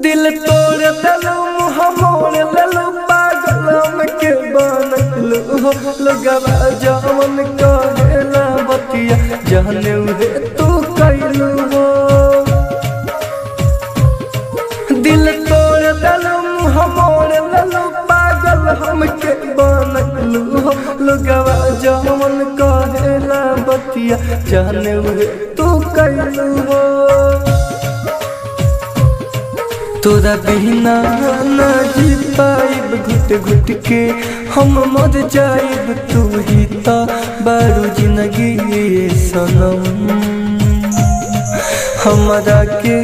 दिल तोड़ दलू मुँह मोड़ ललू पागल के बनलू हो लगवा जवन कहेला बतिया जाने उहे तू कैलू हो। दिल तोड़ दलू मुँह मोड़ ललू पागल हमके बनलू हो लगवा जवन कहेला बतिया जाने उहे तू कैलू हो। तोरा बिना ना जी पाइब घुट घुट के हम मर जाइब तू ही तो बारू जिंदगी सनम। हमारा के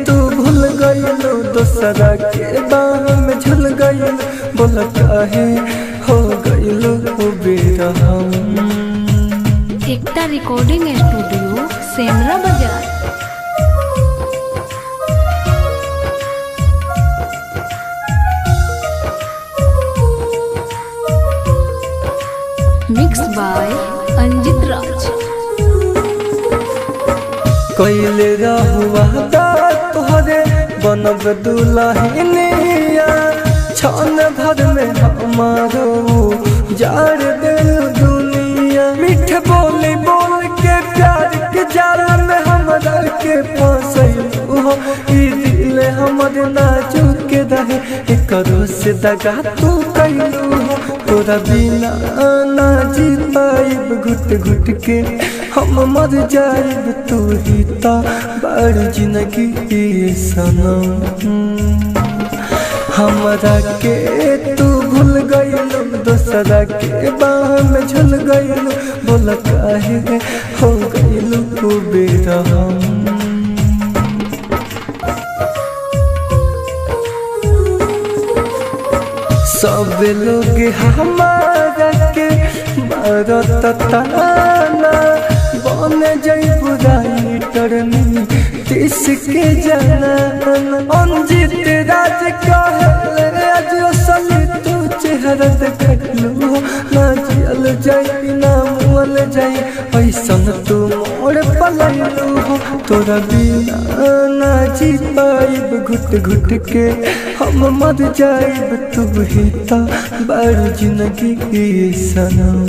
तू भूल गइलो दोसरा के बाह में झुल गइलो बोल काहे हो गइलो बेरहम। एकता रिकॉर्डिंग स्टूडियो सेमरा बाजार। मिक्स बाय अंजित राज। कैले रहुआ तोहरे बनब दुल्हनिया छन भर में हमारो जार दे दुनिया। मीठ बोली बोल के प्यार के जाल में हमरा के फंसैलू हो ई दिल हमर नाजुक के रहे एकरो से दगा तू कैलू हो। तोरा बिना ना जी पाइब घुट घुट के हम मर जाइब तू ही तो बारू जिंदगी सनम। हमरा के तू भूल गइलो दोसरा के बाह में झुल गइलो बोल काहे हो गइलो बेरहम। सब लोग हमारा के मारत ताना बन जइबू राइटर में तीस के जाना। अंजित राज कहले आज असली तू चेहरा देखलू ना जियल जाई ना मुअल जाई ऐसन तू मोड़ पलैलू हो। तोरा बिना ना जी पाइब घुट घुट के हम मर जाइब तू ही तो बारू जिंदगी सनम।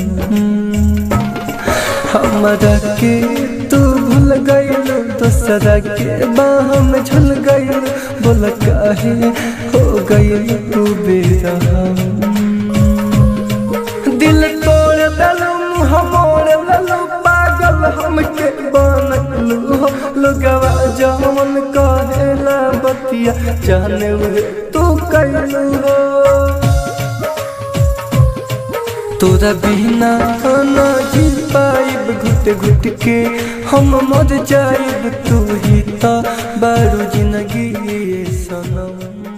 हमरा के तू भूल गइलो दोसरा के बाह में झुल गइलो बोल काहे हो गइलो तू बेरहम। दिल तोड़ दलू मुँह मोड़ ललू पागल हमके बनलू हो लगवा जवन कहेला बतिया जाने उहे तू कैलू हो। तोरा बिना ना जी पाइब घुट घुट के हम मर जाइब तू ही तो बारू जिंदगी सनम।